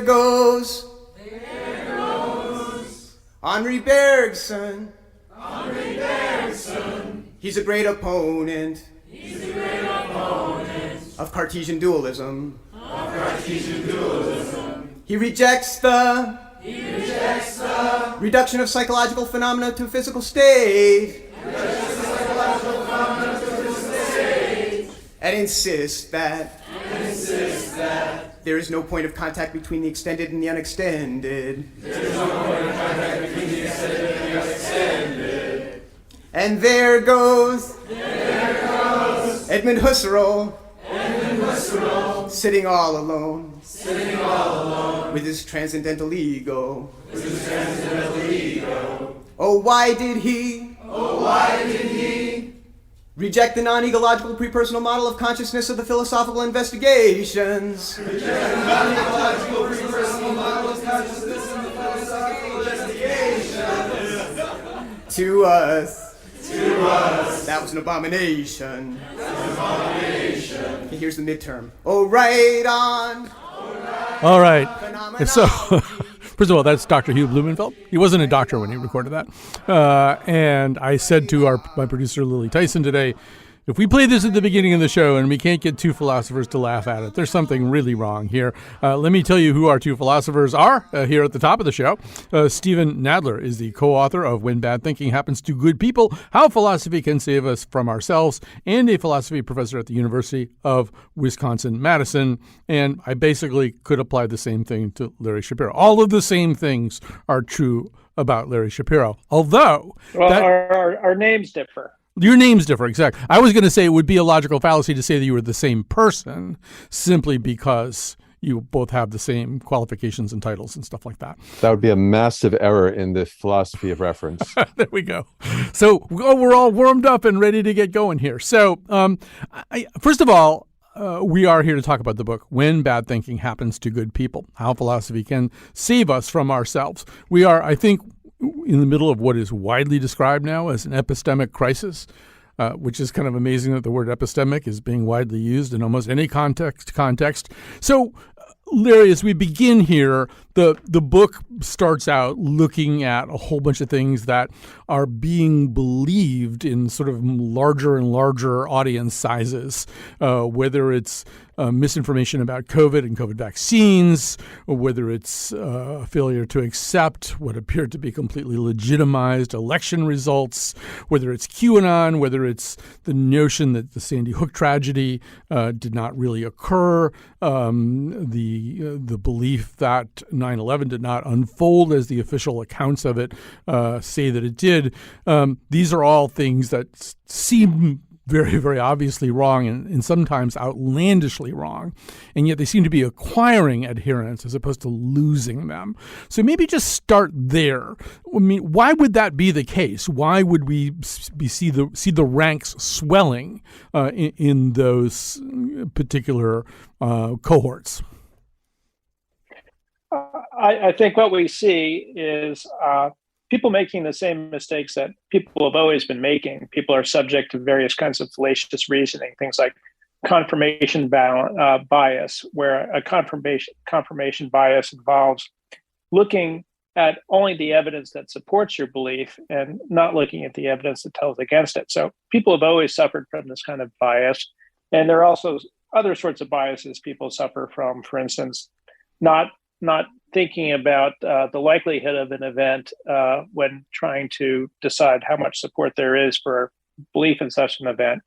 there goes Henri Bergson. He's a great opponent of Cartesian dualism. He rejects the reduction of psychological phenomena to a physical state. And insists that there is no point of contact between the extended and the unextended. And there goes Edmund Husserl, sitting all alone with his transcendental ego. Oh, why did he reject the non-egological prepersonal model of consciousness of the philosophical investigations? To us, that was an abomination. Okay, here's the midterm. Oh, right on. All right. So, first of all, that's Dr. Hugh Blumenfeld. He wasn't a doctor when he recorded that. And I said to my producer, Lily Tyson, today, if we play this at the beginning of the show and we can't get two philosophers to laugh at it, there's something really wrong here. Let me tell you who our two philosophers are here at the top of the show. Stephen Nadler is the co-author of When Bad Thinking Happens to Good People, How Philosophy Can Save Us from Ourselves, and a philosophy professor at the University of Wisconsin-Madison. And I basically could apply the same thing to Larry Shapiro. All of the same things are true about Larry Shapiro, although... Well, our names differ. Your names differ, exactly. I was going to say it would be a logical fallacy to say that you were the same person simply because you both have the same qualifications and titles and stuff like that. That would be a massive error in the philosophy of reference. There we go. So we're all warmed up and ready to get going here. So first of all, we are here to talk about the book, When Bad Thinking Happens to Good People, How Philosophy Can Save Us from Ourselves. We are, I think, in the middle of what is widely described now as an epistemic crisis, which is kind of amazing that the word epistemic is being widely used in almost any context. So, Larry, as we begin here, the book starts out looking at a whole bunch of things that are being believed in sort of larger and larger audience sizes, whether it's misinformation about COVID and COVID vaccines, or whether it's a failure to accept what appeared to be completely legitimized election results, whether it's QAnon, whether it's the notion that the Sandy Hook tragedy did not really occur, the belief that 9/11 did not unfold as the official accounts of it say that it did. These are all things that seem very, very obviously wrong and sometimes outlandishly wrong. And yet they seem to be acquiring adherents as opposed to losing them. So maybe just start there. I mean, why would that be the case? Why would we see the ranks swelling in those particular cohorts? I think what we see is people making the same mistakes that people have always been making. People are subject to various kinds of fallacious reasoning, things like confirmation bias, where a confirmation bias involves looking at only the evidence that supports your belief and not looking at the evidence that tells against it. So people have always suffered from this kind of bias. And there are also other sorts of biases people suffer from, for instance, not thinking about the likelihood of an event when trying to decide how much support there is for belief in such an event.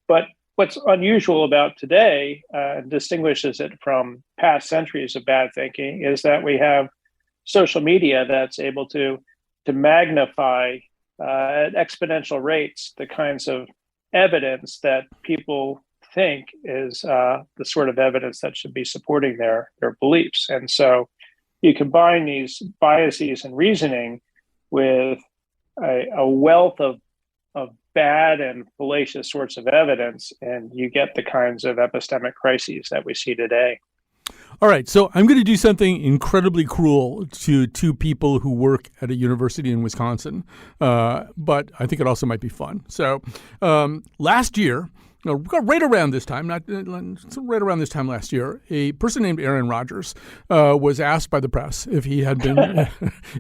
But what's unusual about today and distinguishes it from past centuries of bad thinking is that we have social media that's able to magnify at exponential rates the kinds of evidence that people think is the sort of evidence that should be supporting their beliefs. And so you combine these biases and reasoning with a wealth of bad and fallacious sorts of evidence, and you get the kinds of epistemic crises that we see today. All right, so I'm going to do something incredibly cruel to two people who work at a university in Wisconsin, but I think it also might be fun. So last year, right around this time, right around this time last year, a person named Aaron Rodgers was asked by the press if he had been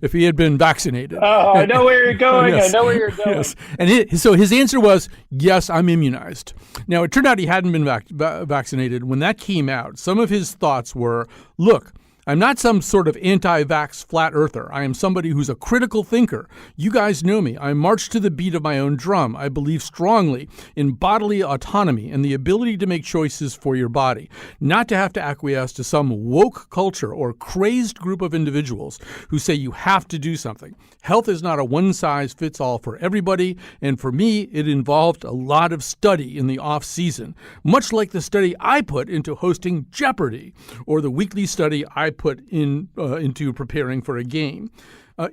if he had been vaccinated. Oh, I know where you're going. Yes. I know where you're going. Yes. And so his answer was, yes, I'm immunized. Now, it turned out he hadn't been vaccinated. When that came out, some of his thoughts were, look, I'm not some sort of anti-vax flat earther. I am somebody who's a critical thinker. You guys know me. I march to the beat of my own drum. I believe strongly in bodily autonomy and the ability to make choices for your body, not to have to acquiesce to some woke culture or crazed group of individuals who say you have to do something. Health is not a one-size-fits-all for everybody, and for me, it involved a lot of study in the off-season, much like the study I put into hosting Jeopardy or the weekly study I put into preparing for a game.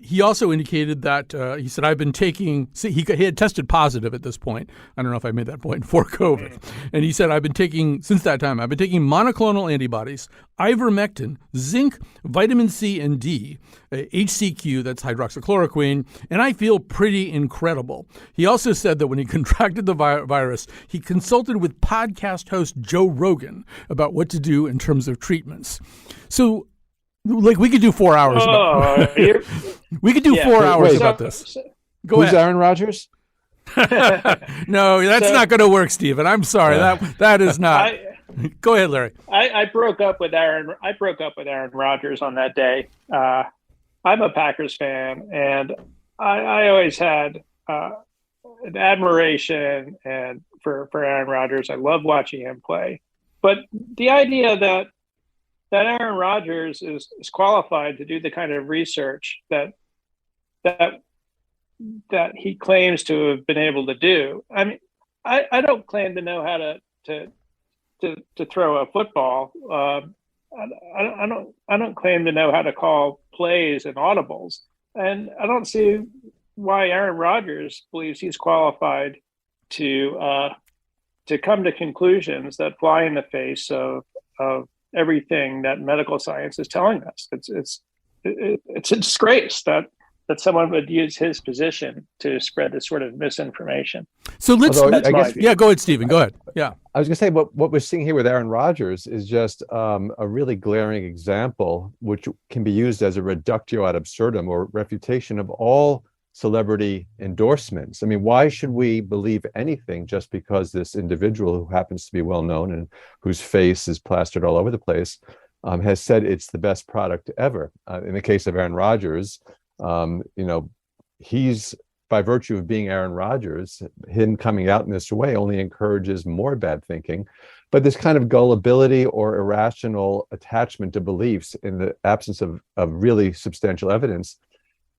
He also indicated that he said, I've been taking, he had tested positive at this point. I don't know if I made that point, for COVID. And he said, since that time, I've been taking monoclonal antibodies, ivermectin, zinc, vitamin C and D, HCQ, that's hydroxychloroquine, and I feel pretty incredible. He also said that when he contracted the virus, he consulted with podcast host Joe Rogan about what to do in terms of treatments. So, like, we could do 4 hours about we could do 4 hours about this. Go Who's ahead. Aaron Rodgers? No, that's not going to work, Stephen. I'm sorry. That is not. Go ahead, Larry. I broke up with Aaron. I broke up with Aaron Rodgers on that day. I'm a Packers fan, and I always had an admiration for Aaron Rodgers. I love watching him play. But the idea that Aaron Rodgers is qualified to do the kind of research that he claims to have been able to do. I mean, I don't claim to know how to throw a football. I don't claim to know how to call plays and audibles, and I don't see why Aaron Rodgers believes he's qualified to come to conclusions that fly in the face of everything that medical science is telling us. It's a disgrace that someone would use his position to spread this sort of misinformation. So let's go ahead, Stephen. Go ahead. Yeah. I was going to say, what we're seeing here with Aaron Rodgers is just a really glaring example, which can be used as a reductio ad absurdum or refutation of all celebrity endorsements. I mean, why should we believe anything just because this individual who happens to be well known and whose face is plastered all over the place has said it's the best product ever? In the case of Aaron Rodgers, he's, by virtue of being Aaron Rodgers, him coming out in this way only encourages more bad thinking. But this kind of gullibility or irrational attachment to beliefs in the absence of really substantial evidence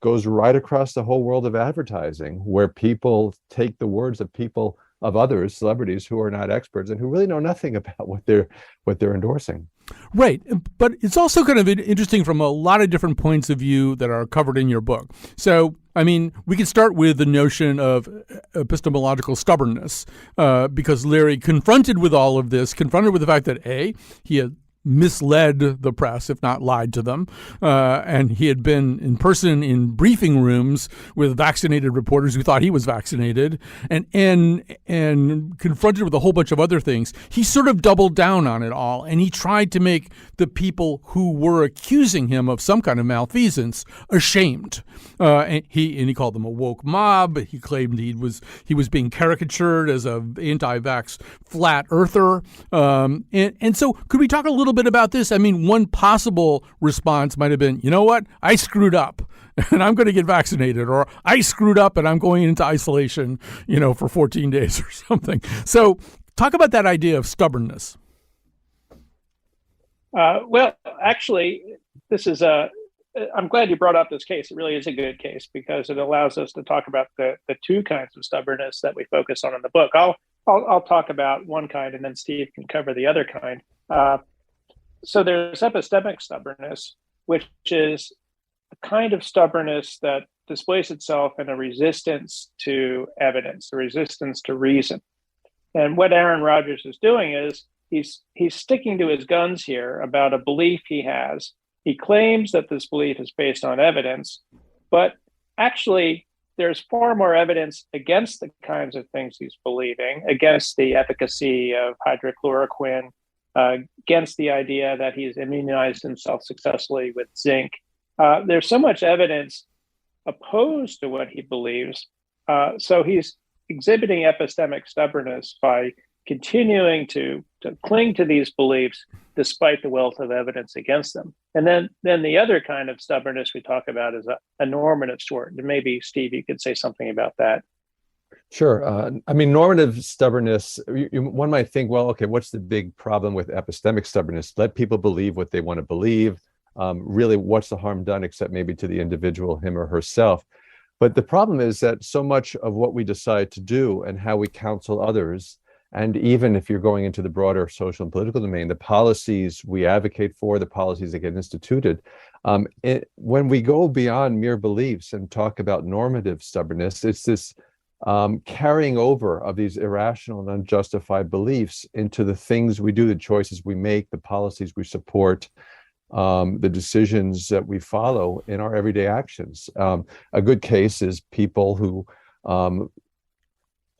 goes right across the whole world of advertising, where people take the words of others, celebrities who are not experts and who really know nothing about what they're endorsing. Right. But it's also kind of interesting from a lot of different points of view that are covered in your book. So, I mean, we can start with the notion of epistemological stubbornness, because Larry, confronted with the fact that he had misled the press, if not lied to them. And he had been in person in briefing rooms with vaccinated reporters who thought he was vaccinated, and confronted with a whole bunch of other things. He sort of doubled down on it all, and he tried to make the people who were accusing him of some kind of malfeasance ashamed. And he called them a woke mob. He claimed he was being caricatured as an anti-vax flat earther. And so could we talk a little bit about this? I mean, one possible response might have been, you know what? I screwed up and I'm going to get vaccinated, or I screwed up and I'm going into isolation, for 14 days or something. So talk about that idea of stubbornness. Well, actually, I'm glad you brought up this case. It really is a good case because it allows us to talk about the two kinds of stubbornness that we focus on in the book. I'll talk about one kind, and then Steve can cover the other kind. So there's epistemic stubbornness, which is a kind of stubbornness that displays itself in a resistance to evidence, a resistance to reason. And what Aaron Rodgers is doing is he's sticking to his guns here about a belief he has. He claims that this belief is based on evidence, but actually there's far more evidence against the kinds of things he's believing, against the efficacy of hydrochloroquine, against the idea that he's immunized himself successfully with zinc. There's so much evidence opposed to what he believes. So he's exhibiting epistemic stubbornness by continuing to cling to these beliefs despite the wealth of evidence against them. And then the other kind of stubbornness we talk about is a normative sort. And maybe, Steve, you could say something about that. Sure. Normative stubbornness, one might think, well, okay, what's the big problem with epistemic stubbornness? Let people believe what they want to believe. Really, what's the harm done except maybe to the individual, him or herself? But the problem is that so much of what we decide to do and how we counsel others, and even if you're going into the broader social and political domain, the policies we advocate for, the policies that get instituted, when we go beyond mere beliefs and talk about normative stubbornness, it's this carrying over of these irrational and unjustified beliefs into the things we do, the choices we make, the policies we support, the decisions that we follow in our everyday actions. A good case is people who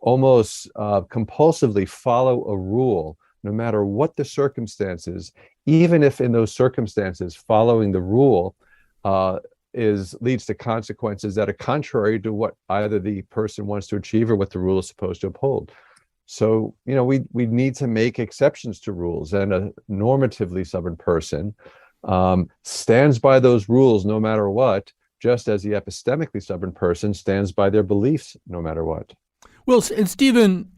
almost compulsively follow a rule, no matter what the circumstances, even if in those circumstances following the rule leads to consequences that are contrary to what either the person wants to achieve or what the rule is supposed to uphold. So, we need to make exceptions to rules, and a normatively stubborn person stands by those rules no matter what, just as the epistemically stubborn person stands by their beliefs no matter what. Well, and Stephen,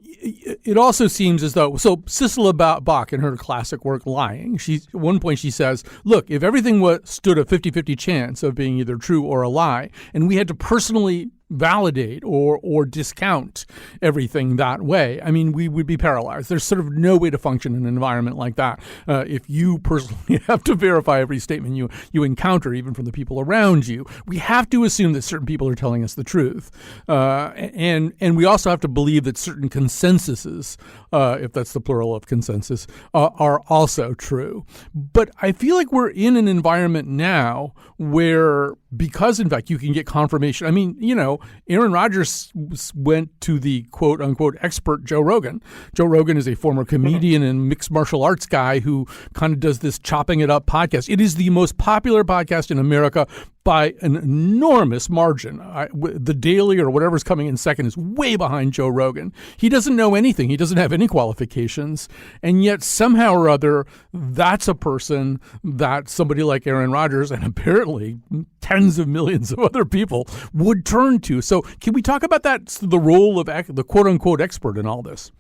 it also seems as though, so Cicely Bach in her classic work, Lying, at one point she says, look, if everything stood a 50-50 chance of being either true or a lie, and we had to personally validate or discount everything that way, we would be paralyzed. There's sort of no way to function in an environment like that. If you personally have to verify every statement you encounter, even from the people around you, we have to assume that certain people are telling us the truth. And we also have to believe that certain consensuses, if that's the plural of consensus, are also true. But I feel like we're in an environment now where, because in fact you can get confirmation. Aaron Rodgers went to the quote unquote expert Joe Rogan. Joe Rogan is a former comedian and mixed martial arts guy who kind of does this chopping it up podcast. It is the most popular podcast in America by an enormous margin. The Daily or whatever's coming in second is way behind Joe Rogan. He doesn't know anything. He doesn't have any qualifications. And yet somehow or other, that's a person that somebody like Aaron Rodgers and apparently tens of millions of other people would turn to. So can we talk about that, the role of the quote unquote expert in all this?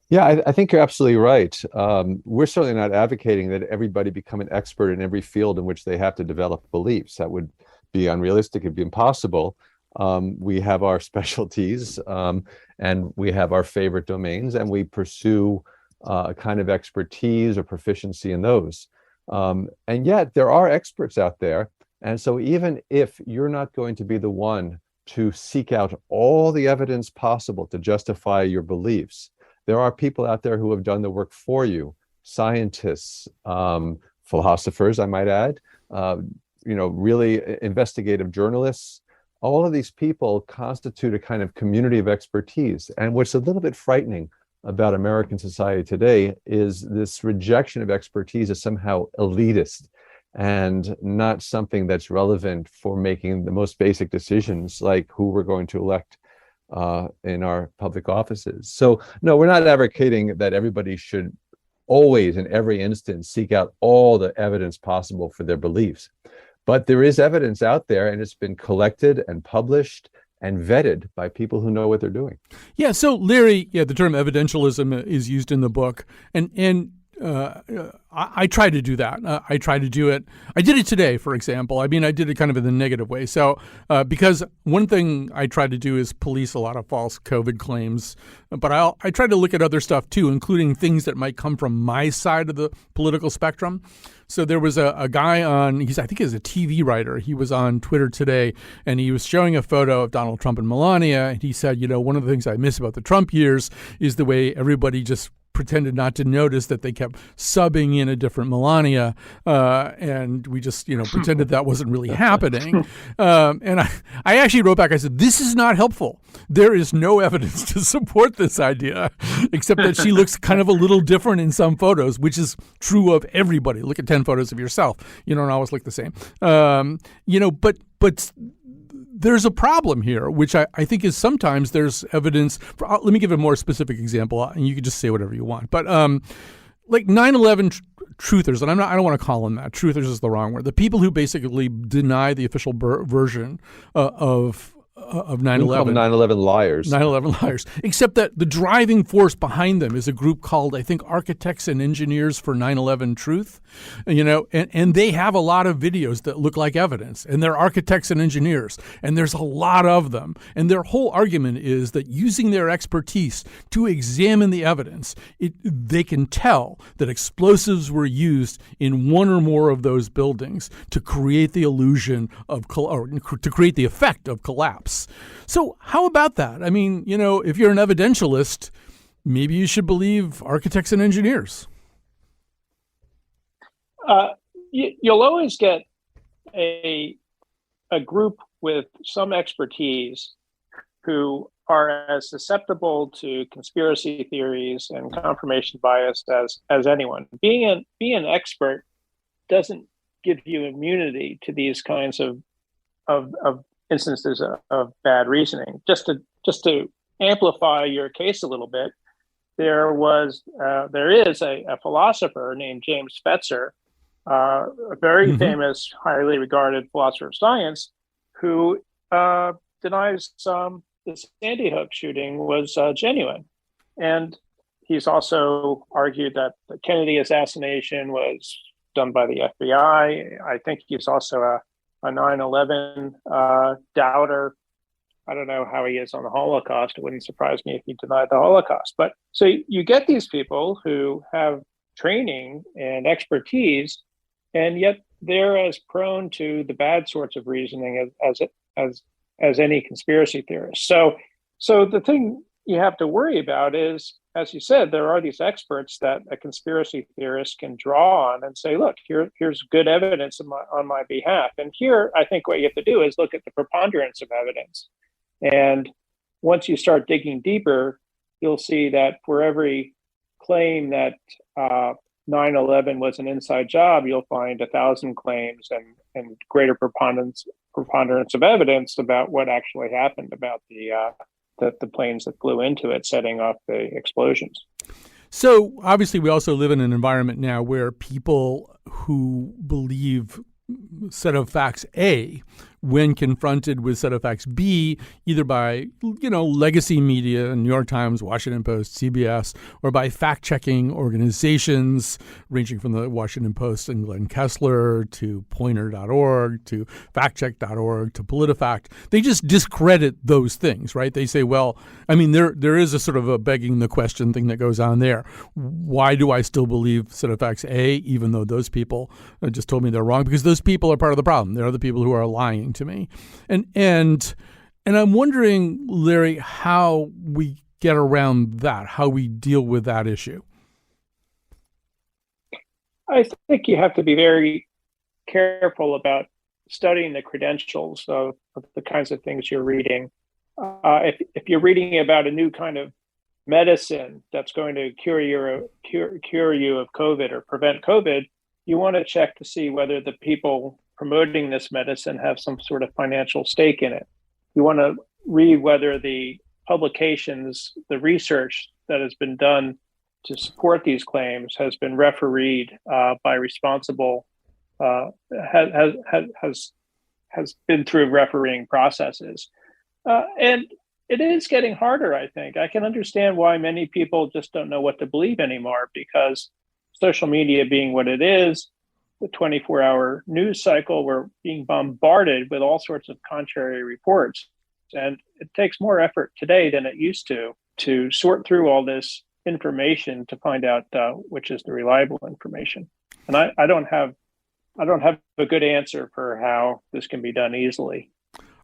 Yeah, I think you're absolutely right. We're certainly not advocating that everybody become an expert in every field in which they have to develop beliefs. That would be unrealistic. It'd be impossible. We have our specialties and we have our favorite domains, and we pursue a kind of expertise or proficiency in those. And yet there are experts out there. And so even if you're not going to be the one to seek out all the evidence possible to justify your beliefs, there are people out there who have done the work for you, scientists, philosophers, I might add, really investigative journalists. All of these people constitute a kind of community of expertise. And what's a little bit frightening about American society today is this rejection of expertise as somehow elitist and not something that's relevant for making the most basic decisions, like who we're going to elect in our public offices. So no, we're not advocating that everybody should always, in every instance, seek out all the evidence possible for their beliefs. But there is evidence out there, and it's been collected and published and vetted by people who know what they're doing. Yeah. So Larry, the term evidentialism is used in the book, and I try to do that. I try to do it. I did it today, for example. I did it kind of in the negative way. So because one thing I try to do is police a lot of false COVID claims, but I try to look at other stuff too, including things that might come from my side of the political spectrum. So there was a guy I think he's a TV writer. He was on Twitter today, and he was showing a photo of Donald Trump and Melania. And he said, one of the things I miss about the Trump years is the way everybody just pretended not to notice that they kept subbing in a different Melania, and we just pretended that wasn't really happening. And I actually wrote back. I said, "This is not helpful. There is no evidence to support this idea, except that she looks kind of a little different in some photos, which is true of everybody. Look at 10 photos of yourself. You don't always look the same. But there's a problem here, which I think is sometimes there's evidence. Let me give a more specific example, and you can just say whatever you want. But like 9/11 truthers, and I don't want to call them that. Truthers is the wrong word. The people who basically deny the official version of 9/11. 9/11 liars. 9/11 liars. Except that the driving force behind them is a group called, I think, Architects and Engineers for 9/11 Truth. And they have a lot of videos that look like evidence. And they're architects and engineers. And there's a lot of them. And their whole argument is that using their expertise to examine the evidence, they can tell that explosives were used in one or more of those buildings to create the illusion of, or to create the effect of collapse. So how about that? I mean, if you're an evidentialist, maybe you should believe architects and engineers. You'll always get a group with some expertise who are as susceptible to conspiracy theories and confirmation bias as anyone. Being an expert doesn't give you immunity to these kinds of instances of bad reasoning. Just to amplify your case a little bit, there is a philosopher named James Fetzer, a very famous, highly regarded philosopher of science, who denies the Sandy Hook shooting was genuine. And he's also argued that the Kennedy assassination was done by the FBI. I think he's also a 9/11 doubter. I don't know how he is on the Holocaust. It wouldn't surprise me if he denied the Holocaust. But so you get these people who have training and expertise, and yet they're as prone to the bad sorts of reasoning as any conspiracy theorist. So the thing you have to worry about is, as you said, there are these experts that a conspiracy theorist can draw on and say, look, here's good evidence on my behalf. And here, I think what you have to do is look at the preponderance of evidence. And once you start digging deeper, you'll see that for every claim that 9/11 was an inside job, you'll find 1,000 claims and greater preponderance of evidence about what actually happened, about the planes that flew into it, setting off the explosions. So obviously we also live in an environment now where people who believe set of facts A, when confronted with set of facts B, either by, legacy media, New York Times, Washington Post, CBS, or by fact-checking organizations ranging from the Washington Post and Glenn Kessler to Poynter.org to factcheck.org to PolitiFact, they just discredit those things, right? They say, well, I mean, there is a sort of a begging the question thing that goes on there. Why do I still believe set of facts A, even though those people just told me they're wrong? Because those people are part of the problem. They're the people who are lying to me. And I'm wondering, Larry, how we get around that, how we deal with that issue. I think you have to be very careful about studying the credentials of the kinds of things you're reading. If you're reading about a new kind of medicine that's going to cure you of COVID or prevent COVID, you want to check to see whether the people promoting this medicine have some sort of financial stake in it. You want to read whether the publications, the research that has been done to support these claims has been refereed by responsible, has been through refereeing processes. And it is getting harder, I think. I can understand why many people just don't know what to believe anymore, because social media being what it is, the 24-hour news cycle, we're being bombarded with all sorts of contrary reports. And it takes more effort today than it used to sort through all this information to find out which is the reliable information. And I don't have a good answer for how this can be done easily.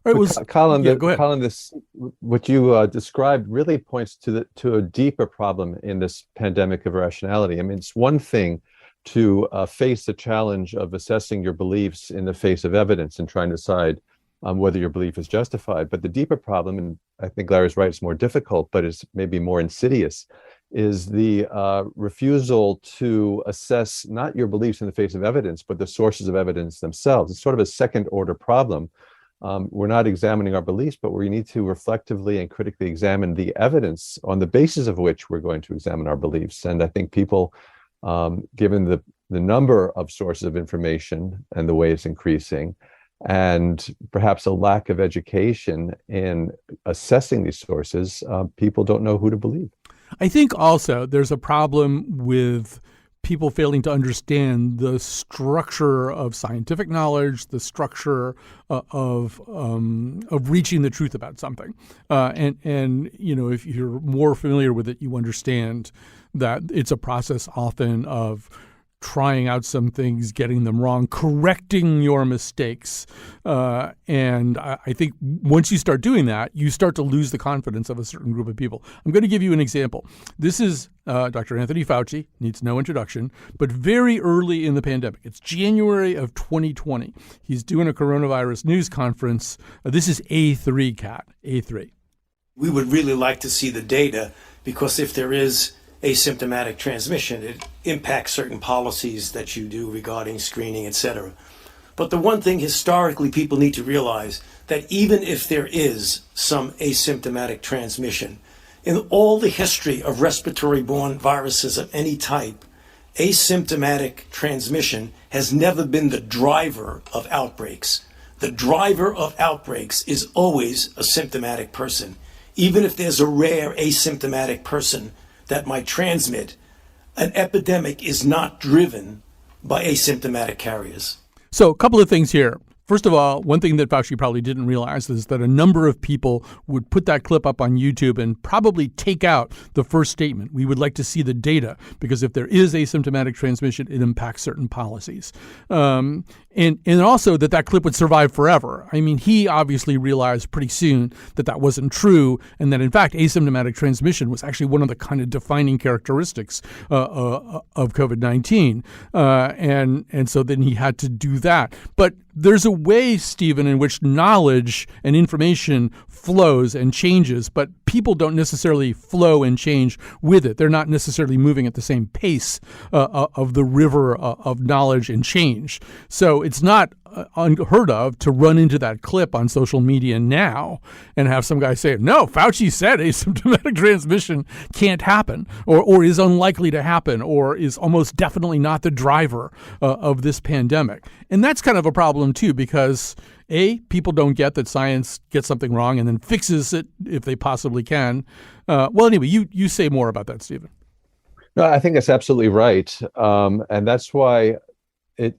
Or it was Colin, yeah, go ahead. Colin, this what you described really points to a deeper problem in this pandemic of irrationality. I mean, it's one thing to face the challenge of assessing your beliefs in the face of evidence and trying to decide whether your belief is justified. But the deeper problem, and I think Larry's right, it's more difficult, but it's maybe more insidious, is the refusal to assess not your beliefs in the face of evidence, but the sources of evidence themselves. It's sort of a second order problem. We're not examining our beliefs, but we need to reflectively and critically examine the evidence on the basis of which we're going to examine our beliefs. And I think people, given the number of sources of information and the way it's increasing, and perhaps a lack of education in assessing these sources, people don't know who to believe. I think also there's a problem with people failing to understand the structure of scientific knowledge, the structure of reaching the truth about something. And you know, if you're more familiar with it, you understand that it's a process often of trying out some things, getting them wrong, correcting your mistakes. And I think once you start doing that, you start to lose the confidence of a certain group of people. I'm going to give you an example. This is Dr. Anthony Fauci, needs no introduction, but very early in the pandemic. It's January of 2020. He's doing a coronavirus news conference. This is A3, Cat, A3. We would really like to see the data, because if there is asymptomatic transmission, it impacts certain policies that you do regarding screening, etc. But the one thing historically people need to realize, that even if there is some asymptomatic transmission, in all the history of respiratory-borne viruses of any type, asymptomatic transmission has never been the driver of outbreaks. The driver of outbreaks is always a symptomatic person. Even if there's a rare asymptomatic person that might transmit, an epidemic is not driven by asymptomatic carriers. So a couple of things here. First of all, one thing that Fauci probably didn't realize is that a number of people would put that clip up on YouTube and probably take out the first statement. We would like to see the data, because if there is asymptomatic transmission, it impacts certain policies. And also that clip would survive forever. I mean, he obviously realized pretty soon that wasn't true, and that in fact asymptomatic transmission was actually one of the kind of defining characteristics of COVID-19. And so then he had to do that. But there's a way, Stephen, in which knowledge and information flows and changes, but people don't necessarily flow and change with it. They're not necessarily moving at the same pace of the river of knowledge and change. So it's not unheard of to run into that clip on social media now and have some guy say, no, Fauci said asymptomatic transmission can't happen, or is unlikely to happen, or is almost definitely not the driver of this pandemic. And that's kind of a problem too, because people don't get that science gets something wrong and then fixes it if they possibly can. Well, anyway, you say more about that, Stephen. No, I think that's absolutely right. And that's why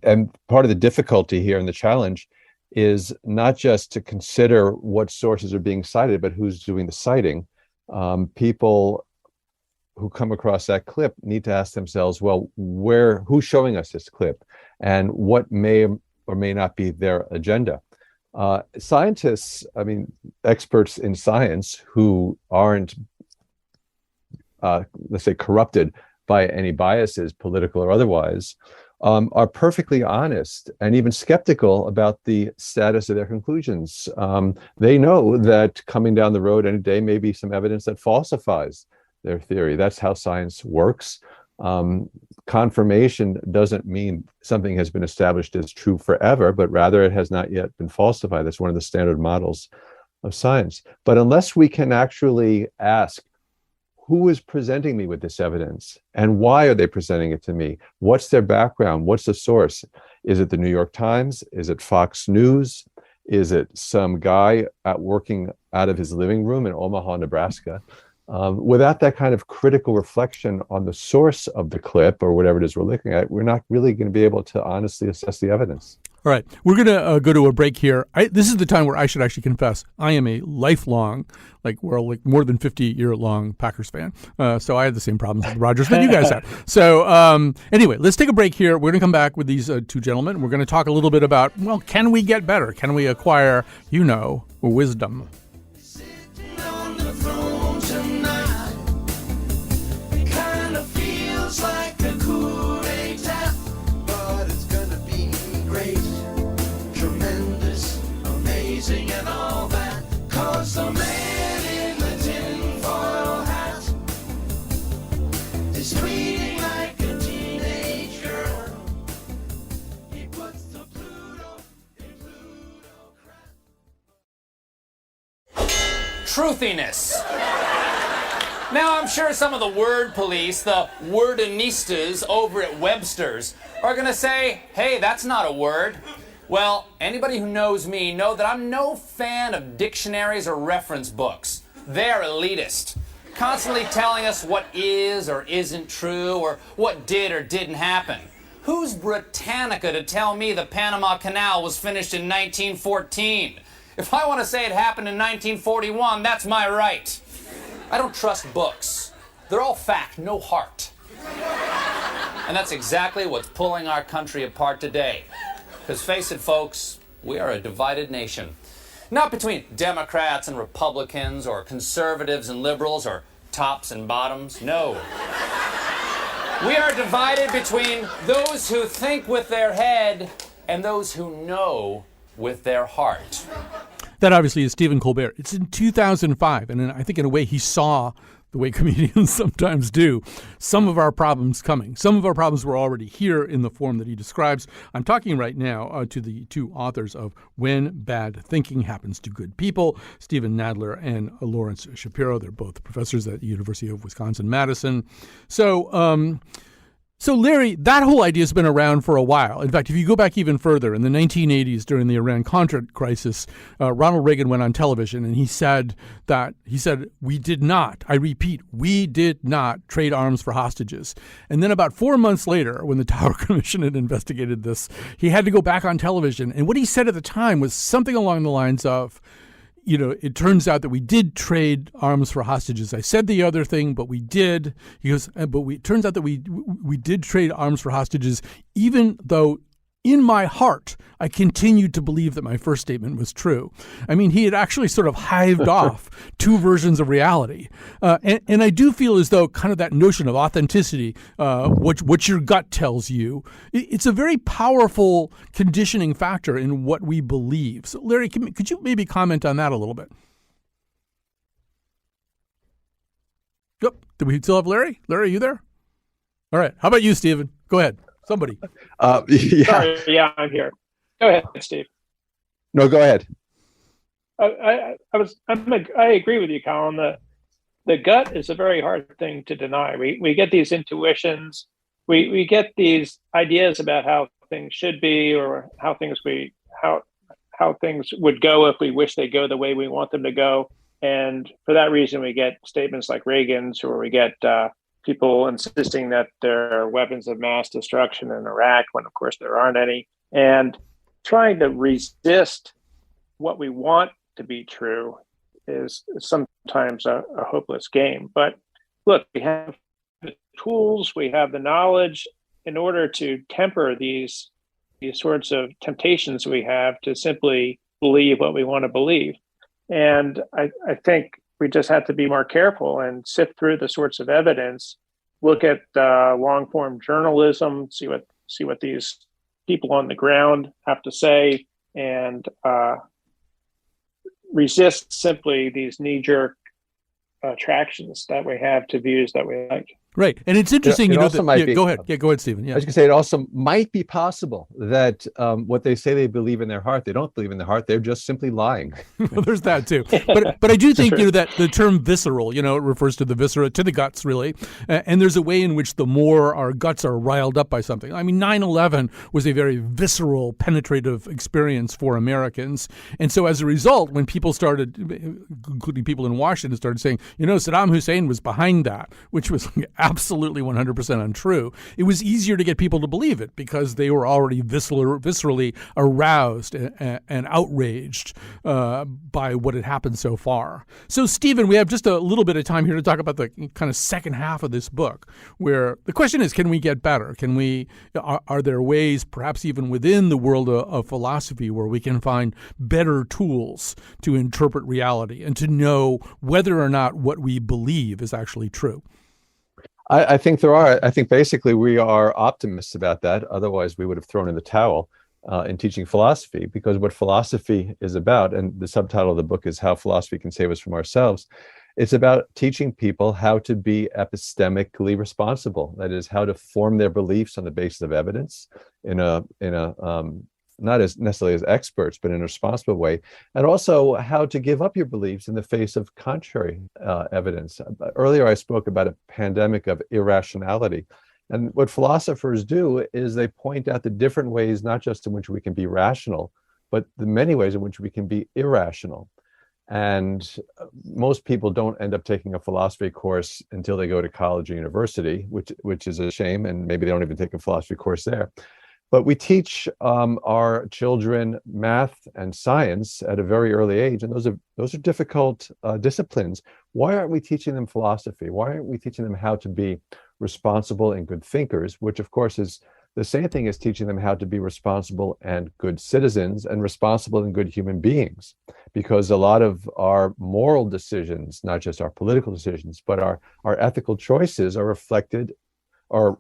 and part of the difficulty here and the challenge is not just to consider what sources are being cited, but who's doing the citing. People who come across that clip need to ask themselves, well, who's showing us this clip, and what may or may not be their agenda. Scientists, I mean, experts in science who aren't, let's say, corrupted by any biases, political or otherwise, are perfectly honest and even skeptical about the status of their conclusions. They know that coming down the road any day may be some evidence that falsifies their theory. That's how science works. Confirmation doesn't mean something has been established as true forever, but rather it has not yet been falsified. That's one of the standard models of science. But unless we can actually ask, who is presenting me with this evidence, and why are they presenting it to me? What's their background? What's the source? Is it the New York Times? Is it Fox News? Is it some guy working out of his living room in Omaha, Nebraska? Without that kind of critical reflection on the source of the clip or whatever it is we're looking at, we're not really going to be able to honestly assess the evidence. All right, we're going to go to a break here. This is the time where I should actually confess I am a lifelong, more than 50-year-long Packers fan. So I had the same problems with the Rodgers that you guys had. So anyway, let's take a break here. We're going to come back with these two gentlemen. We're going to talk a little bit about, well, can we get better? Can we acquire, wisdom? And all that, 'cause the man in the tinfoil hat is tweeting like a teenage girl. He puts the Pluto in plutocrat. Truthiness. Now, I'm sure some of the word police, the wordinistas over at Webster's, are going to say, hey, that's not a word. Well, anybody who knows me know that I'm no fan of dictionaries or reference books. They're elitist, constantly telling us what is or isn't true or what did or didn't happen. Who's Britannica to tell me the Panama Canal was finished in 1914? If I want to say it happened in 1941, that's my right. I don't trust books. They're all fact, no heart. And that's exactly what's pulling our country apart today. Because face it, folks, we are a divided nation. Not between Democrats and Republicans or conservatives and liberals or tops and bottoms. No. We are divided between those who think with their head and those who know with their heart. That obviously is Stephen Colbert. It's in 2005, and I think in a way he saw, the way comedians sometimes do, some of our problems coming. Some of our problems were already here in the form that he describes. I'm talking right now to the two authors of When Bad Thinking Happens to Good People, Stephen Nadler and Lawrence Shapiro. They're both professors at the University of Wisconsin-Madison. So, Larry, that whole idea has been around for a while. In fact, if you go back even further, in the 1980s, during the Iran-Contra crisis, Ronald Reagan went on television and he said, we did not, I repeat, we did not trade arms for hostages. And then about 4 months later, when the Tower Commission had investigated this, he had to go back on television. And what he said at the time was something along the lines of, it turns out that we did trade arms for hostages. I said the other thing, but we did. He goes, it turns out that we did trade arms for hostages, even though in my heart, I continued to believe that my first statement was true. I mean, he had actually sort of hived off two versions of reality. And I do feel as though kind of that notion of authenticity, what your gut tells you, it's a very powerful conditioning factor in what we believe. So, Larry, could you maybe comment on that a little bit? Yep. Do we still have Larry? Larry, are you there? All right. How about you, Stephen? Go ahead. Somebody. Yeah. Sorry, yeah, I'm here. Go ahead, Steve. No, go ahead. I agree with you, Colin. The gut is a very hard thing to deny. We get these intuitions. We get these ideas about how things should be or how things would go if we wish they go the way we want them to go. And for that reason, we get statements like Reagan's, or we get people insisting that there are weapons of mass destruction in Iraq when, of course, there aren't any, and trying to resist what we want to be true is sometimes a hopeless game. But look, we have the tools, we have the knowledge in order to temper these sorts of temptations we have to simply believe what we want to believe. And I think we just have to be more careful and sift through the sorts of evidence, look at long form journalism, see what these people on the ground have to say, and resist simply these knee jerk attractions that we have to views that we like. Right. And it's interesting, It you know, also might be- go ahead. Yeah, go ahead, Stephen. I Yeah. was going to say, it also might be possible that what they say they believe in their heart, they don't believe in their heart. They're just simply lying. Well, there's that too. But I do think, you know, that the term visceral, you know, it refers to the viscera, to the guts, really. And there's a way in which the more our guts are riled up by something. I mean, 9/11 was a very visceral, penetrative experience for Americans. And so as a result, when people started, including people in Washington, started saying, you know, Saddam Hussein was behind that, which was absolutely 100% untrue, it was easier to get people to believe it because they were already viscerally aroused and outraged by what had happened so far. So, Stephen, we have just a little bit of time here to talk about the kind of second half of this book, where the question is, can we get better? Are there ways, perhaps even within the world of philosophy, where we can find better tools to interpret reality and to know whether or not what we believe is actually true? I think there are. I think basically we are optimists about that. Otherwise, we would have thrown in the towel in teaching philosophy, because what philosophy is about, and the subtitle of the book is How Philosophy Can Save Us from Ourselves, it's about teaching people how to be epistemically responsible. That is, how to form their beliefs on the basis of evidence in a not as necessarily as experts, but in a responsible way, and also how to give up your beliefs in the face of contrary evidence. Earlier, I spoke about a pandemic of irrationality. And what philosophers do is they point out the different ways, not just in which we can be rational, but the many ways in which we can be irrational. And most people don't end up taking a philosophy course until they go to college or university, which is a shame, and maybe they don't even take a philosophy course there. But we teach our children math and science at a very early age, and those are difficult disciplines. Why aren't we teaching them philosophy? Why aren't we teaching them how to be responsible and good thinkers, which of course is the same thing as teaching them how to be responsible and good citizens and responsible and good human beings? Because a lot of our moral decisions, not just our political decisions, but our ethical choices are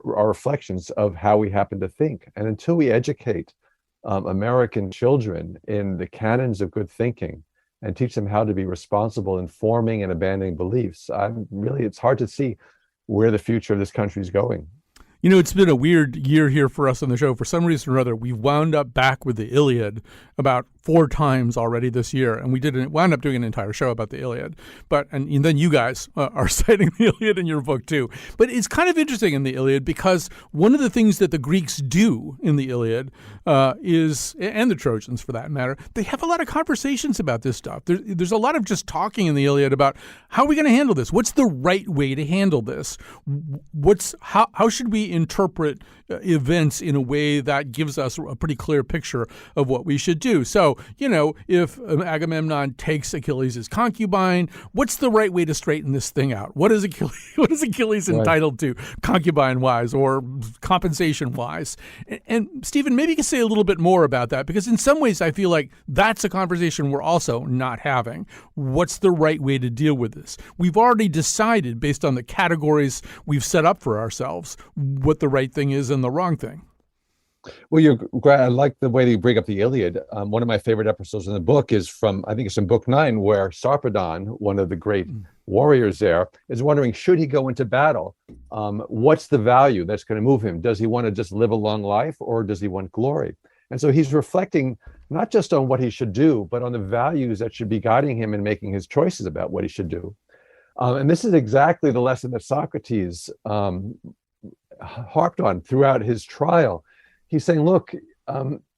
reflections of how we happen to think. And until we educate American children in the canons of good thinking and teach them how to be responsible in forming and abandoning beliefs, it's hard to see where the future of this country is going. You know, it's been a weird year here for us on the show. For some reason or other, we've wound up back with the Iliad about 4 times already this year, and we wound up doing an entire show about the Iliad. And then you guys are citing the Iliad in your book too. But it's kind of interesting in the Iliad because one of the things that the Greeks do in the Iliad is, and the Trojans for that matter, they have a lot of conversations about this stuff. There's a lot of just talking in the Iliad about how are we going to handle this? What's the right way to handle this? How should we interpret events in a way that gives us a pretty clear picture of what we should do? So, you know, if Agamemnon takes Achilles' concubine, what's the right way to straighten this thing out? What is Achilles entitled to concubine-wise or compensation-wise? And Stephen, maybe you can say a little bit more about that, because in some ways I feel like that's a conversation we're also not having. What's the right way to deal with this? We've already decided, based on the categories we've set up for ourselves, what the right thing is and the wrong thing. Well, I like the way that you bring up the Iliad. One of my favorite episodes in the book is I think it's in book 9, where Sarpedon, one of the great warriors there, is wondering, should he go into battle? What's the value that's going to move him? Does he want to just live a long life, or does he want glory? And so he's reflecting not just on what he should do, but on the values that should be guiding him in making his choices about what he should do. And this is exactly the lesson that Socrates harped on throughout his trial. He's saying, look,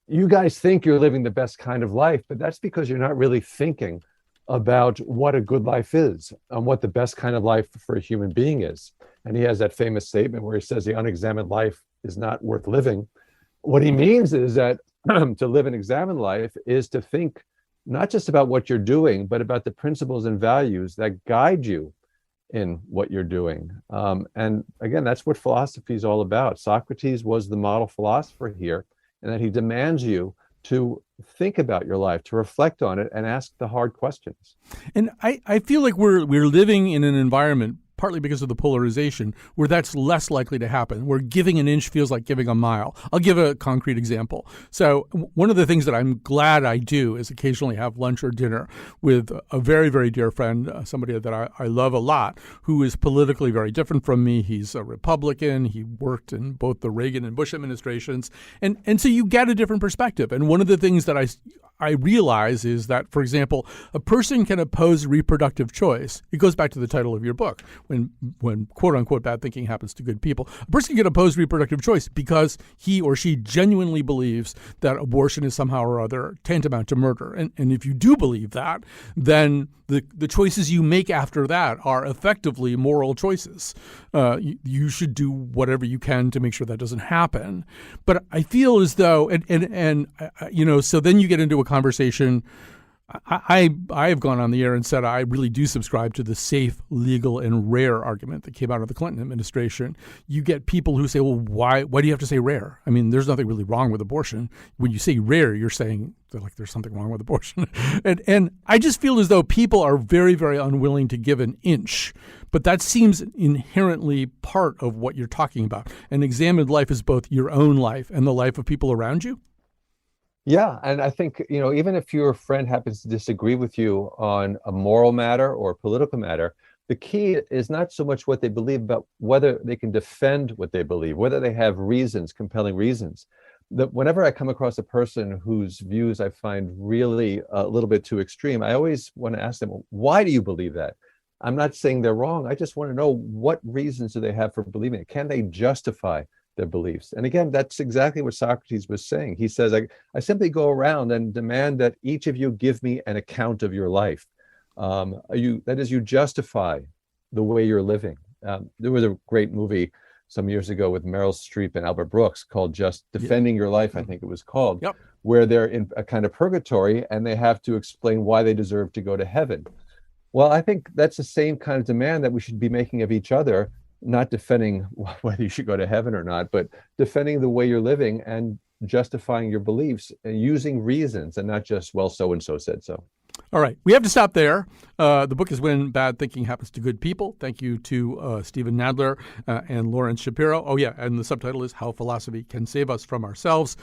you guys think you're living the best kind of life, but that's because you're not really thinking about what a good life is and what the best kind of life for a human being is. And he has that famous statement where he says the unexamined life is not worth living. What he means is that to live an examined life is to think not just about what you're doing, but about the principles and values that guide you in what you're doing. And again, that's what philosophy is all about. Socrates was the model philosopher here, and that he demands you to think about your life, to reflect on it, and ask the hard questions. And I feel like we're living in an environment, partly because of the polarization, where that's less likely to happen, where giving an inch feels like giving a mile. I'll give a concrete example. So one of the things that I'm glad I do is occasionally have lunch or dinner with a very, very dear friend, somebody that I love a lot, who is politically very different from me. He's a Republican. He worked in both the Reagan and Bush administrations. And so you get a different perspective. And one of the things that I realize is that, for example, a person can oppose reproductive choice. It goes back to the title of your book, when quote unquote bad thinking happens to good people. A person can oppose reproductive choice because he or she genuinely believes that abortion is somehow or other tantamount to murder. And if you do believe that, then the choices you make after that are effectively moral choices. You should do whatever you can to make sure that doesn't happen. But I feel as though, so then you get into a conversation. I have gone on the air and said I really do subscribe to the safe, legal, and rare argument that came out of the Clinton administration. You get people who say, well, why do you have to say rare? I mean, there's nothing really wrong with abortion. When you say rare, you're saying like there's something wrong with abortion. and I just feel as though people are very, very unwilling to give an inch. But that seems inherently part of what you're talking about. An examined life is both your own life and the life of people around you. Yeah, and I think, even if your friend happens to disagree with you on a moral matter or a political matter, the key is not so much what they believe, but whether they can defend what they believe, whether they have reasons, compelling reasons. Whenever I come across a person whose views I find really a little bit too extreme, I always want to ask them, why do you believe that? I'm not saying they're wrong. I just want to know, what reasons do they have for believing it? Can they justify their beliefs? And again, that's exactly what Socrates was saying. He says, I simply go around and demand that each of you give me an account of your life. That is, you justify the way you're living. There was a great movie some years ago with Meryl Streep and Albert Brooks called Just Defending Your Life, I think it was called, where they're in a kind of purgatory and they have to explain why they deserve to go to heaven. Well, I think that's the same kind of demand that we should be making of each other, not defending whether you should go to heaven or not, but defending the way you're living and justifying your beliefs and using reasons and not just, well, so-and-so said so. All right. We have to stop there. The book is When Bad Thinking Happens to Good People. Thank you to Stephen Nadler and Lawrence Shapiro. Oh, yeah. And the subtitle is How Philosophy Can Save Us from Ourselves.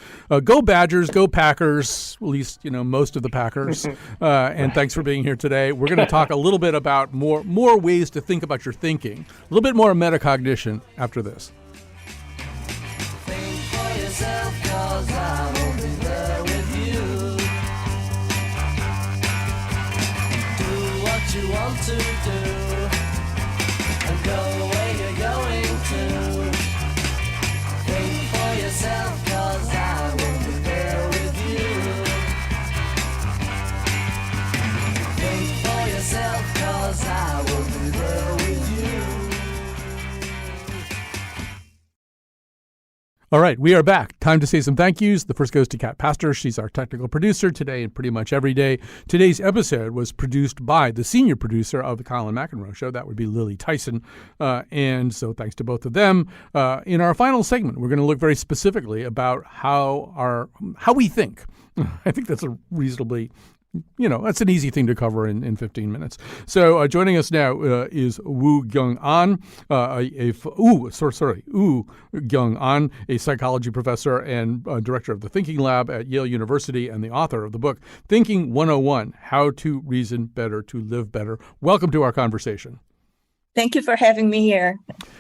Go Badgers, go Packers, at least, most of the Packers. And thanks for being here today. We're going to talk a little bit about more ways to think about your thinking, a little bit more metacognition after this. Think for yourself, 'cause I will be there with you. Do what you want to do and go where you're going to. Think for yourself, 'cause I will be there with you. Think for yourself, 'cause I will be there with you. All right, we are back. Time to say some thank yous. The first goes to Kat Pastor. She's our technical producer today and pretty much every day. Today's episode was produced by the senior producer of the Colin McEnroe Show. That would be Lily Tyson. And so thanks to both of them. In our final segment, we're going to look very specifically about how we think. I think that's a reasonably that's an easy thing to cover in 15 minutes. So joining us now is Woo Gyung An, Woo Gyung An, a psychology professor and director of the Thinking Lab at Yale University and the author of the book Thinking 101: How to Reason Better to Live Better. Welcome to our conversation. Thank you for having me here.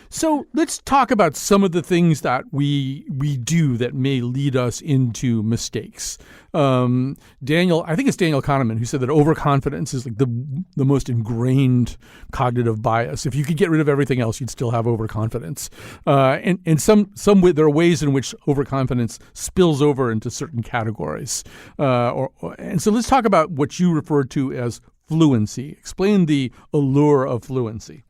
So let's talk about some of the things that we do that may lead us into mistakes. Daniel, I think it's Daniel Kahneman who said that overconfidence is like the most ingrained cognitive bias. If you could get rid of everything else, you'd still have overconfidence. And some there are ways in which overconfidence spills over into certain categories. And so let's talk about what you referred to as fluency. Explain the allure of fluency.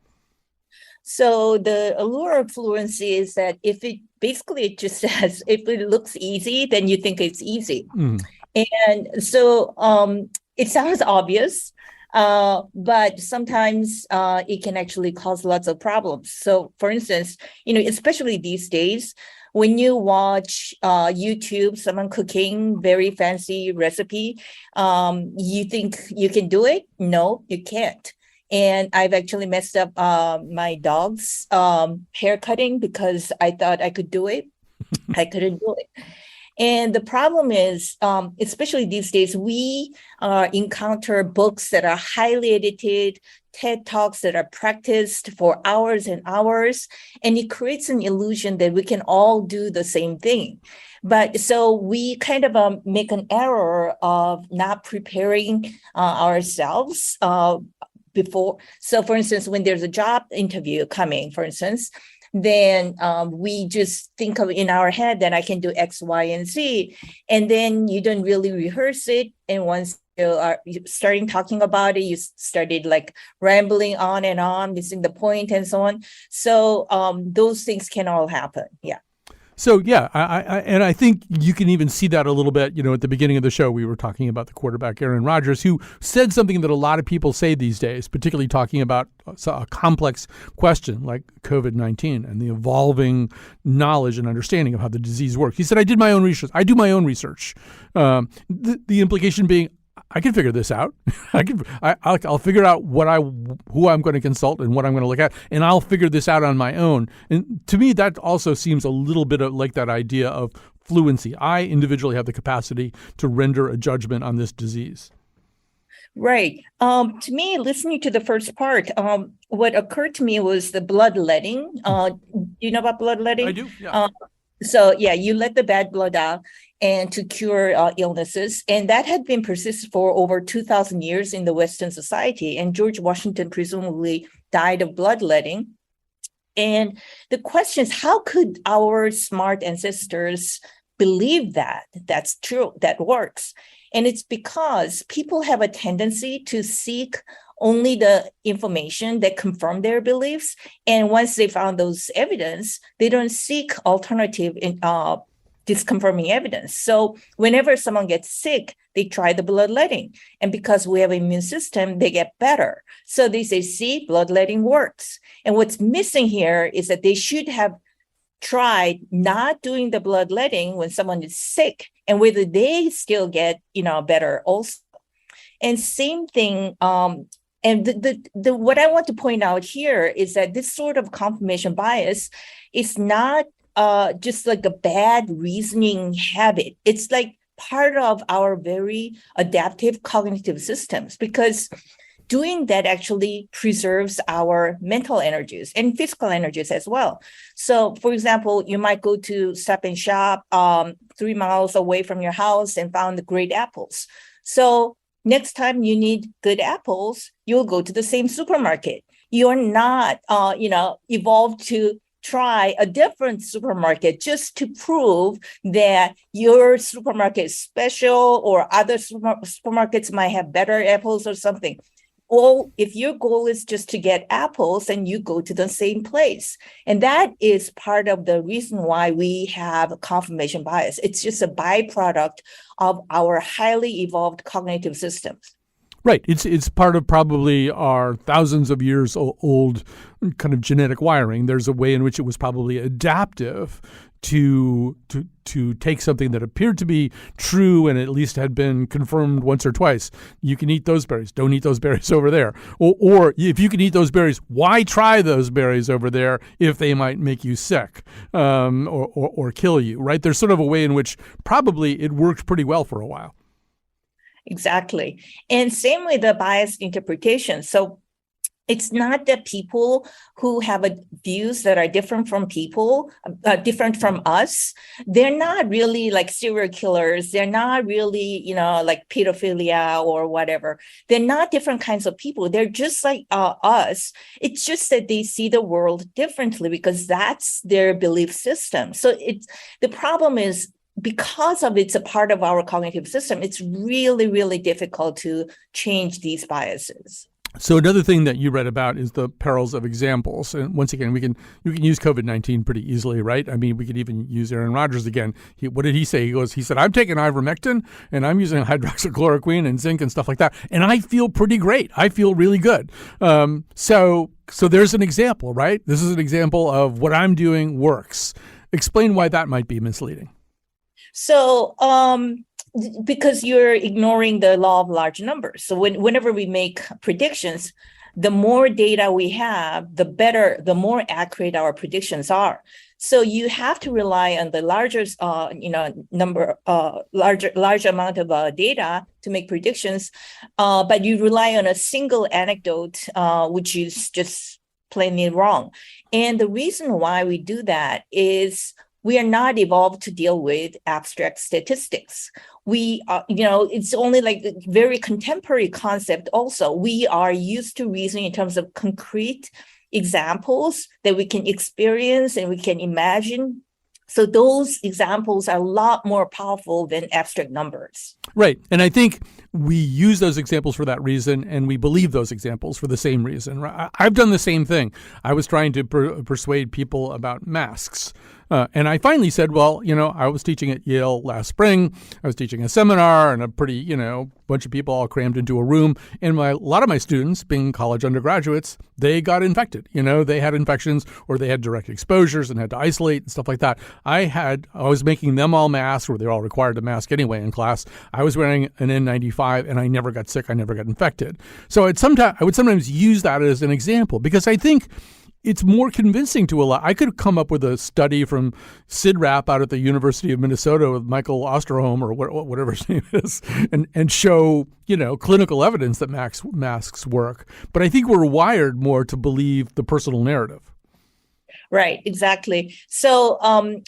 So the allure of fluency is that it just says, if it looks easy, then you think it's easy. Mm. And so it sounds obvious, but sometimes it can actually cause lots of problems. So for instance, especially these days, when you watch YouTube, someone cooking very fancy recipe, you think you can do it? No, you can't. And I've actually messed up my dog's hair cutting because I thought I could do it. I couldn't do it. And the problem is, especially these days, we encounter books that are highly edited, TED Talks that are practiced for hours and hours, and it creates an illusion that we can all do the same thing. But so we kind of make an error of not preparing ourselves before. So for instance, when there's a job interview coming, for instance, then we just think of in our head that I can do X, Y, and Z. And then you don't really rehearse it. And once you are starting talking about it, you started like rambling on and on, missing the point and so on. So those things can all happen. Yeah. So, yeah, I think you can even see that a little bit. At the beginning of the show, we were talking about the quarterback, Aaron Rodgers, who said something that a lot of people say these days, particularly talking about a complex question like COVID-19 and the evolving knowledge and understanding of how the disease works. He said, I did my own research. I do my own research. The implication being, I can figure this out. I'll figure out who I'm going to consult and what I'm going to look at, and I'll figure this out on my own. And to me, that also seems a little bit of like that idea of fluency. I individually have the capacity to render a judgment on this disease. Right. To me, listening to the first part, what occurred to me was the bloodletting. Do you know about bloodletting? I do. Yeah. So you let the bad blood out and to cure illnesses. And that had been persisted for over 2,000 years in the Western society. And George Washington presumably died of bloodletting. And the question is, how could our smart ancestors believe that that's true, that works? And it's because people have a tendency to seek only the information that confirm their beliefs. And once they found those evidence, they don't seek alternative disconfirming evidence. So whenever someone gets sick, they try the bloodletting. And because we have an immune system, they get better. So they say, see, bloodletting works. And what's missing here is that they should have tried not doing the bloodletting when someone is sick and whether they still get, better also. And same thing, and the what I want to point out here is that this sort of confirmation bias is not just like a bad reasoning habit. It's like part of our very adaptive cognitive systems because doing that actually preserves our mental energies and physical energies as well. So, for example, you might go to Stop and Shop 3 miles away from your house and found great apples. So next time you need good apples, you'll go to the same supermarket. You're not, evolved to try a different supermarket just to prove that your supermarket is special or other supermarkets might have better apples or something. Or if your goal is just to get apples, then you go to the same place. And that is part of the reason why we have confirmation bias. It's just a byproduct of our highly evolved cognitive systems. Right. It's part of probably our thousands of years old kind of genetic wiring. There's a way in which it was probably adaptive to take something that appeared to be true and at least had been confirmed once or twice. You can eat those berries. Don't eat those berries over there. Or if you can eat those berries, why try those berries over there if they might make you sick or kill you, right? There's sort of a way in which probably it worked pretty well for a while. Exactly. And same with the biased interpretation. So it's not that people who have views that are different from different from us, they're not really like serial killers. They're not really, like pedophilia or whatever. They're not different kinds of people. They're just like us. It's just that they see the world differently because that's their belief system. So the problem is, because of it's a part of our cognitive system, it's really, really difficult to change these biases. So another thing that you read about is the perils of examples. And once again, you can use COVID-19 pretty easily, right? I mean, we could even use Aaron Rodgers again. What did he say? He said, I'm taking ivermectin and I'm using hydroxychloroquine and zinc and stuff like that. And I feel pretty great. I feel really good. So there's an example, right? This is an example of what I'm doing works. Explain why that might be misleading. So, because you're ignoring the law of large numbers. So whenever we make predictions, the more data we have, the better, the more accurate our predictions are. So you have to rely on the larger, large amount of data to make predictions, but you rely on a single anecdote, which is just plainly wrong. And the reason why we do that is we are not evolved to deal with abstract statistics. We are, it's only like a very contemporary concept also. We are used to reasoning in terms of concrete examples that we can experience and we can imagine. So those examples are a lot more powerful than abstract numbers. Right. And I think we use those examples for that reason, and we believe those examples for the same reason. I've done the same thing. I was trying to persuade people about masks. And I finally said, well, I was teaching at Yale last spring. I was teaching a seminar, and a pretty, bunch of people all crammed into a room. And a lot of my students, being college undergraduates, they got infected. They had infections or they had direct exposures and had to isolate and stuff like that. I was making them all masks, or they're all required to mask anyway in class. I was wearing an N95 and I never got sick. I never got infected. So I would sometimes use that as an example because I think it's more convincing to a lot. I could come up with a study from Sid Rapp out at the University of Minnesota with Michael Osterholm or whatever his name is, and show, clinical evidence that masks work. But I think we're wired more to believe the personal narrative. Right, exactly. So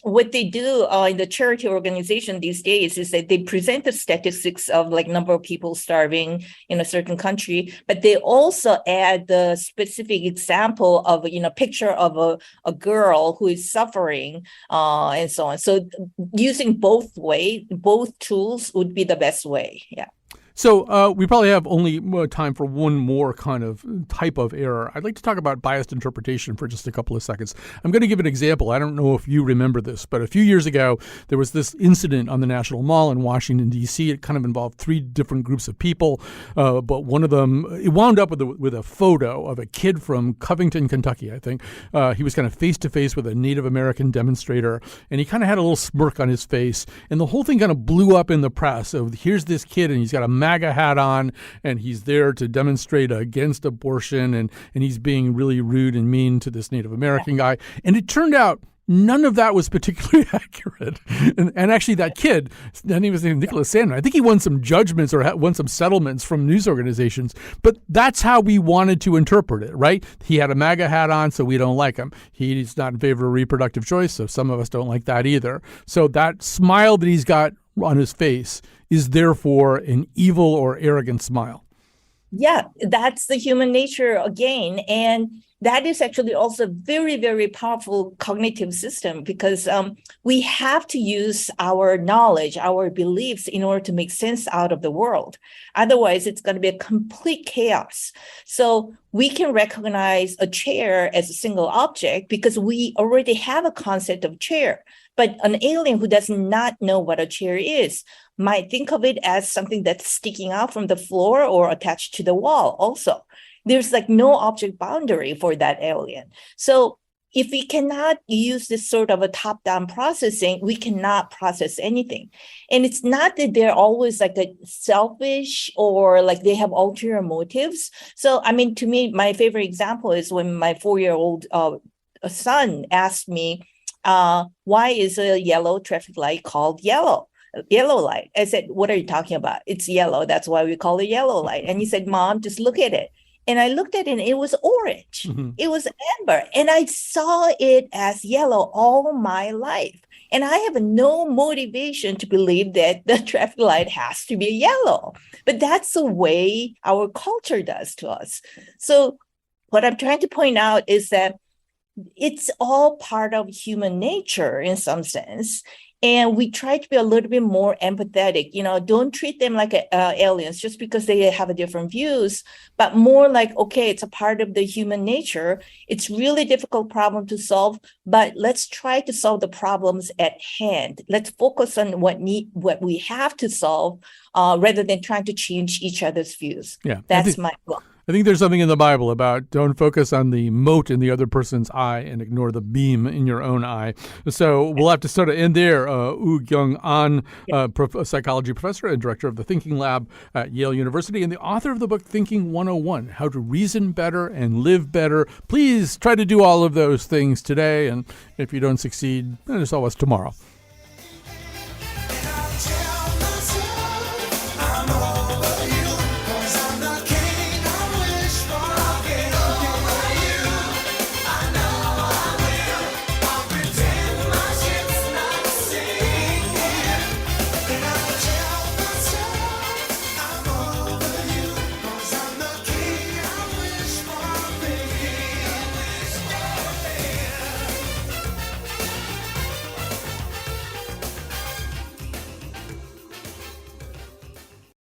what they do in the charity organization these days is that they present the statistics of like number of people starving in a certain country, but they also add the specific example of, picture of a girl who is suffering and so on. So using both tools would be the best way. Yeah. So we probably have only time for one more kind of type of error. I'd like to talk about biased interpretation for just a couple of seconds. I'm going to give an example. I don't know if you remember this, but a few years ago, there was this incident on the National Mall in Washington, D.C. It kind of involved three different groups of people, but one of them, it wound up with a photo of a kid from Covington, Kentucky, I think. He was kind of face-to-face with a Native American demonstrator, and he kind of had a little smirk on his face, and the whole thing kind of blew up in the press. So here's this kid, and he's got a MAGA hat on, and he's there to demonstrate against abortion, and he's being really rude and mean to this Native American guy. And it turned out none of that was particularly accurate. And actually that kid, his name was Nicholas Sandman, I think he won some judgments or won some settlements from news organizations. But that's how we wanted to interpret it, right? He had a MAGA hat on, so we don't like him. He's not in favor of reproductive choice, so some of us don't like that either. So that smile that he's got on his face is therefore an evil or arrogant smile. Yeah, that's the human nature again. And that is actually also a very, very powerful cognitive system because we have to use our knowledge, our beliefs in order to make sense out of the world. Otherwise, it's going to be a complete chaos. So we can recognize a chair as a single object because we already have a concept of chair. But an alien who does not know what a chair is might think of it as something that's sticking out from the floor or attached to the wall also. There's like no object boundary for that alien. So if we cannot use this sort of a top-down processing, we cannot process anything. And it's not that they're always like a selfish or like they have ulterior motives. So, I mean, to me, my favorite example is when my 4-year-old son asked me, why is a yellow traffic light called yellow light? I said, what are you talking about? It's yellow. That's why we call it yellow light. And he said, Mom, just look at it. And I looked at it and it was orange. Mm-hmm. It was amber. And I saw it as yellow all my life. And I have no motivation to believe that the traffic light has to be yellow. But that's the way our culture does to us. So what I'm trying to point out is that it's all part of human nature in some sense. And we try to be a little bit more empathetic, don't treat them like aliens just because they have different views, but more like, okay, it's a part of the human nature. It's really difficult problem to solve, but let's try to solve the problems at hand. Let's focus on what we have to solve rather than trying to change each other's views. Yeah, that's my goal. I think there's something in the Bible about don't focus on the mote in the other person's eye and ignore the beam in your own eye. So we'll have to sort of end there. Woo Kyung An, a psychology professor and director of the Thinking Lab at Yale University and the author of the book Thinking 101, How to Reason Better and Live Better. Please try to do all of those things today. And if you don't succeed, there's always tomorrow.